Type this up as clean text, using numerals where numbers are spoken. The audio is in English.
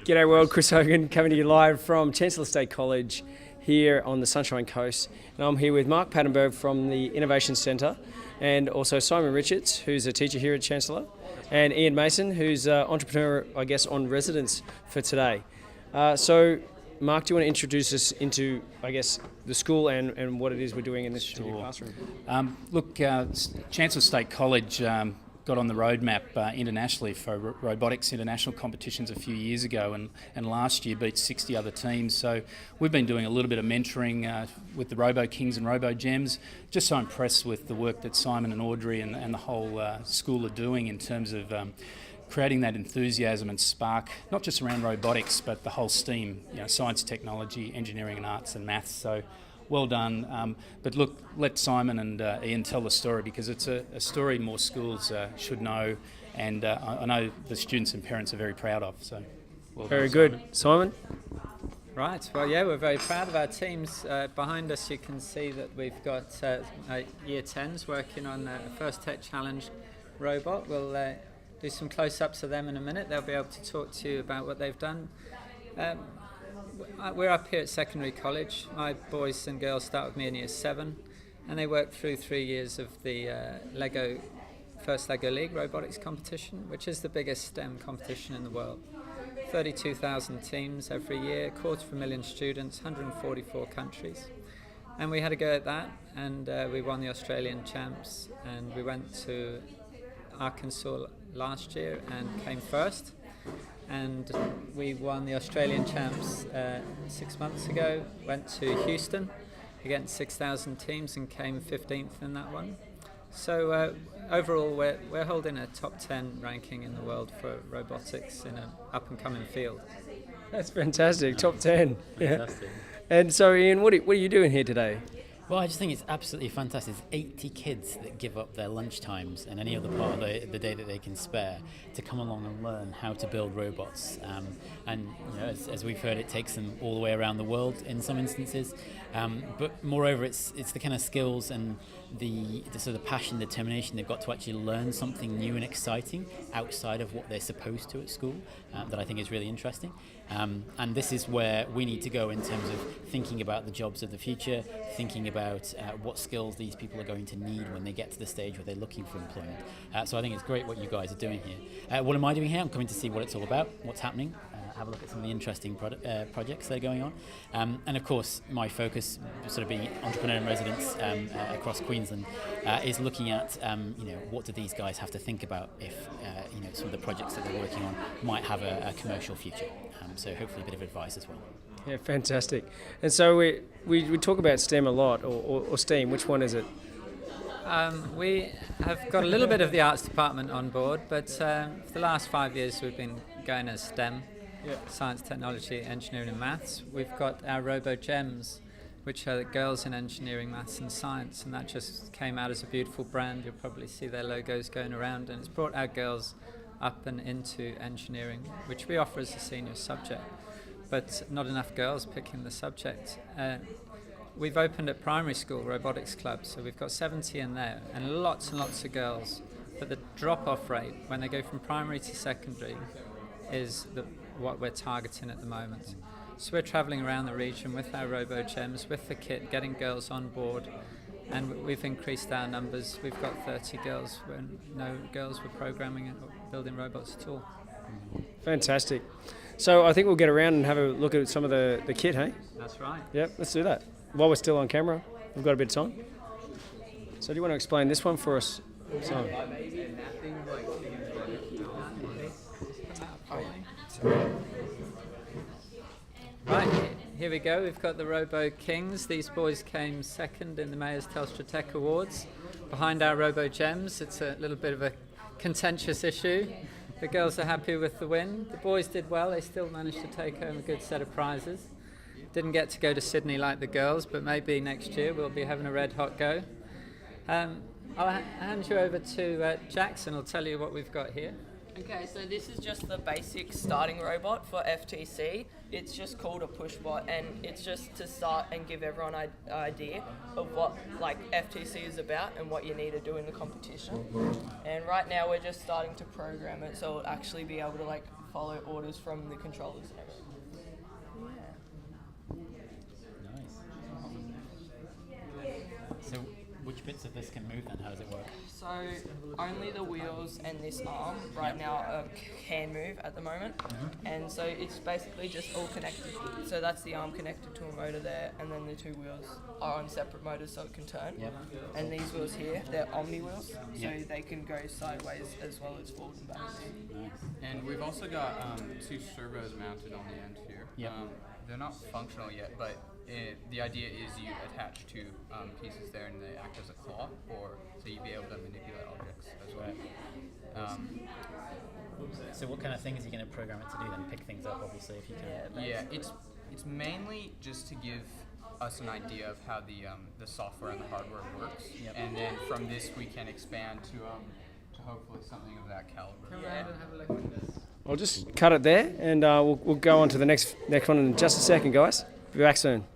G'day world, Chris Hogan coming to you live from Chancellor State College here on the Sunshine Coast. And I'm here with Mark Paddenburg from the Innovation Centre and also Simon Richards, who's a teacher here at Chancellor, and Ian Mason, who's an entrepreneur, I guess, on residence for today. So, Mark, do you want to introduce us into, I guess, the school and what it is we're doing in this particular classroom? Chancellor State College got on the roadmap internationally for robotics international competitions a few years ago, and last year beat 60 other teams. So we've been doing a little bit of mentoring with the Robo Kings and Robo Gems. Just so impressed with the work that Simon and Audrey and the whole school are doing in terms of creating that enthusiasm and spark, not just around robotics, but the whole STEAM, science, technology, engineering and arts and maths. So well done. But look, let Simon and Ian tell the story, because it's a story more schools should know, and I know the students and parents are very proud of. So, well very good. Simon? Right, well, yeah, we're very proud of our teams. Behind us you can see that we've got Year 10s working on the First Tech Challenge robot. We'll do some close-ups of them in a minute. They'll be able to talk to you about what they've done. We're up here at secondary college. My boys and girls start with me in Year 7, and they work through 3 years of the First Lego League robotics competition, which is the biggest STEM competition in the world. 32,000 teams every year, 250,000 students, 144 countries. And we had a go at that, and we won the Australian champs, and we went to Arkansas last year and came first. And we won the Australian champs 6 months ago, went to Houston against 6,000 teams and came 15th in that one. So overall we're holding a top 10 ranking in the world for robotics in an up-and-coming field. That's fantastic, top 10. Fantastic. Yeah. And so Ian, what are you doing here today? Well, I just think it's absolutely fantastic. There's 80 kids that give up their lunch times and any other part of the day that they can spare to come along and learn how to build robots. And as we've heard, it takes them all the way around the world in some instances. But moreover, it's the kind of skills and the sort of passion, determination they've got to actually learn something new and exciting outside of what they're supposed to at school that I think is really interesting. And this is where we need to go in terms of thinking about the jobs of the future, thinking about what skills these people are going to need when they get to the stage where they're looking for employment. So I think it's great what you guys are doing here. What am I doing here? I'm coming to see what it's all about, what's happening, have a look at some of the interesting projects that are going on. And of course, my focus, sort of being entrepreneur in residence across Queensland, is looking at what do these guys have to think about if some of the projects that they're working on might have a commercial future. So hopefully a bit of advice as well. Yeah, fantastic. And so we talk about STEM a lot, or STEAM. Which one is it? We have got a little bit of the arts department on board, but for the last 5 years we've been going as STEM. Yeah. Science, technology, engineering and maths. We've got our Robo Gems, which are the girls in engineering, maths and science, and that just came out as a beautiful brand. You'll probably see their logos going around, and it's brought our girls up and into engineering, which we offer as a senior subject, but not enough girls picking the subject. We've opened at primary school robotics clubs, so we've got 70 in there and lots of girls, but the drop-off rate when they go from primary to secondary is what we're targeting at the moment. So we're travelling around the region with our Robo Gems, with the kit, getting girls on board, and we've increased our numbers. We've got 30 girls when no girls were programming or building robots at all. Fantastic. So I think we'll get around and have a look at some of the kit, hey? That's right. Yep, let's do that. While we're still on camera, we've got a bit of time. So do you want to explain this one for us, Simon? Right, here we go. We've got the Robo Kings. These boys came second in the Mayor's Telstra Tech Awards. Behind our Robo Gems, it's a little bit of a contentious issue. The girls are happy with the win. The boys did well. They still managed to take home a good set of prizes. Didn't get to go to Sydney like the girls, but maybe next year we'll be having a red hot go. I'll hand you over to Jackson. He'll tell you what we've got here. Okay, so this is just the basic starting robot for FTC. It's just called a pushbot, and it's just to start and give everyone an idea of what FTC is about and what you need to do in the competition. And right now we're just starting to program it, so it'll actually be able to follow orders from the controllers and everything. Nice. So which bits of this can move then? How does it work? So only the wheels and this arm right now can move at the moment, and so it's basically just all connected. So that's the arm connected to a motor there, and then the two wheels are on separate motors so it can turn. Yep. And these wheels here, they're Omni wheels, so Yep. they can go sideways as well as forward and backwards. Nice. And we've also got two servos mounted on the end here. Yep. They're not functional yet, but the idea is you attach two pieces there and they act as a claw, so you'd be able to manipulate objects as well. So what kind of things are you going to program it to do then? Pick things up, obviously, if you can. Yeah, it's mainly just to give us an idea of how the software and the hardware works, Yep. and then from this we can expand to hopefully something of that caliber. I'll just cut it there, and we'll go on to the next one in just a second, guys. Be back soon.